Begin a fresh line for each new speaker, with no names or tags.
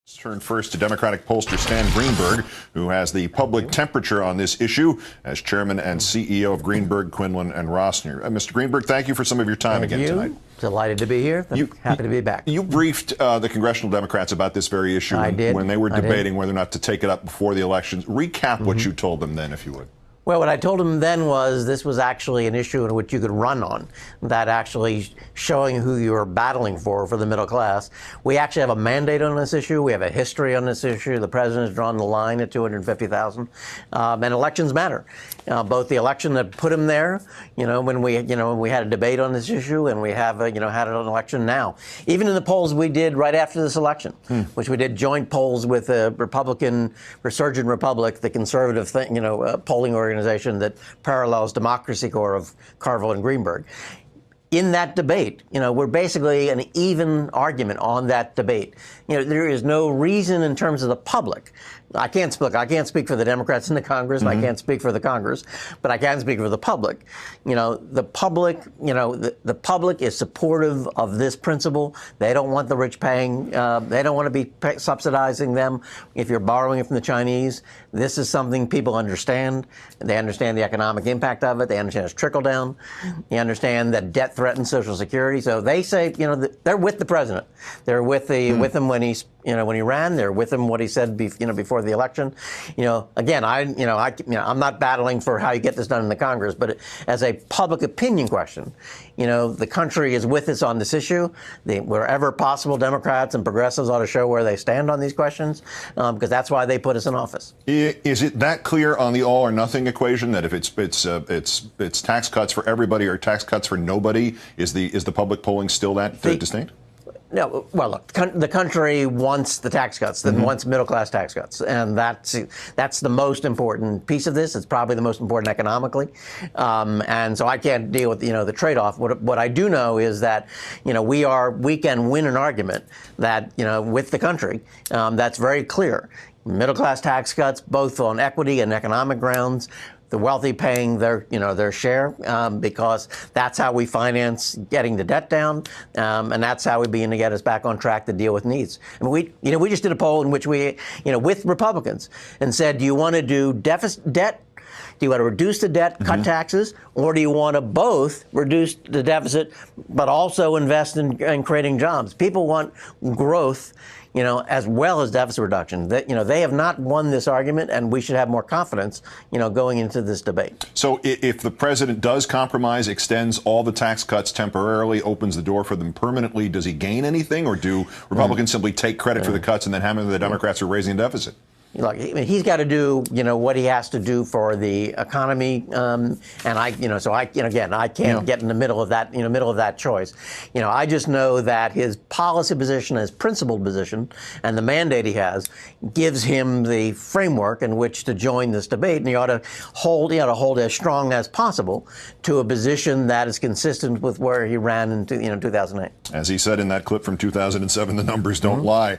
Let's turn first to Democratic pollster Stan Greenberg, who has the public temperature on this issue as chairman and CEO of Greenberg, Quinlan, and Rossner. Mr. Greenberg, thank you for some of your time again tonight.
Delighted to be here. Happy to be back.
You briefed the congressional Democrats about this very issue when they were debating whether or not to take it up before the elections. Recap what you told them then, if you would.
Well, what I told him then was this was actually an issue in which you could run on, that actually showing who you were battling for the middle class. We actually have a mandate on this issue. We have a history on this issue. The president has drawn the line at 250,000. And elections matter. Both the election that put him there, when we had a debate on this issue, and we have, had an election now. Even in the polls we did right after this election, which we did joint polls with the Republican, Resurgent Republic, the conservative polling organization that parallels Democracy Corps of Carville and Greenberg. In that debate, we're basically an even argument on that debate. There is no reason in terms of the public. I can't speak for the Democrats in the Congress, and I can't speak for the Congress, but I can speak for the public. The public is supportive of this principle. They don't want the rich paying. They don't want to be subsidizing them if you're borrowing it from the Chinese. This is something people understand. They understand the economic impact of it. They understand it's trickle down. They understand that debt threatens Social Security. So they say, they're with the president. They're with him when he's, when he ran. They're with him what he said, before the election. Again, I'm not battling for how you get this done in the Congress, but as a public opinion question, the country is with us on this issue. Wherever possible, Democrats and progressives ought to show where they stand on these questions, because that's why they put us in office.
Is it that clear on the all or nothing equation that if it's tax cuts for everybody or tax cuts for nobody, is the public polling still that distinct?
No, well, look, the country wants the tax cuts, wants middle-class tax cuts, and that's the most important piece of this. It's probably the most important economically, and so I can't deal with the trade-off. What I do know is that we can win an argument that with the country that's very clear. Middle-class tax cuts, both on equity and economic grounds. The wealthy paying their share because that's how we finance getting the debt down, and that's how we begin to get us back on track to deal with needs. And we just did a poll in which we, with Republicans, and said, do you want to do debt? Do you want to reduce the debt, cut taxes, or do you want to both reduce the deficit but also invest in creating jobs? People want growth, as well as deficit reduction. They have not won this argument, and we should have more confidence, going into this debate.
So if the president does compromise, extends all the tax cuts temporarily, opens the door for them permanently, does he gain anything, or do Republicans simply take credit for the cuts and then hammer the Democrats for raising the deficit?
Look, he's got to do, what he has to do for the economy, and I can't get in the middle of that, choice. I just know that his policy position, his principled position, and the mandate he has gives him the framework in which to join this debate, and he ought to hold as strong as possible to a position that is consistent with where he ran in 2008.
As he said in that clip from 2007, the numbers don't lie.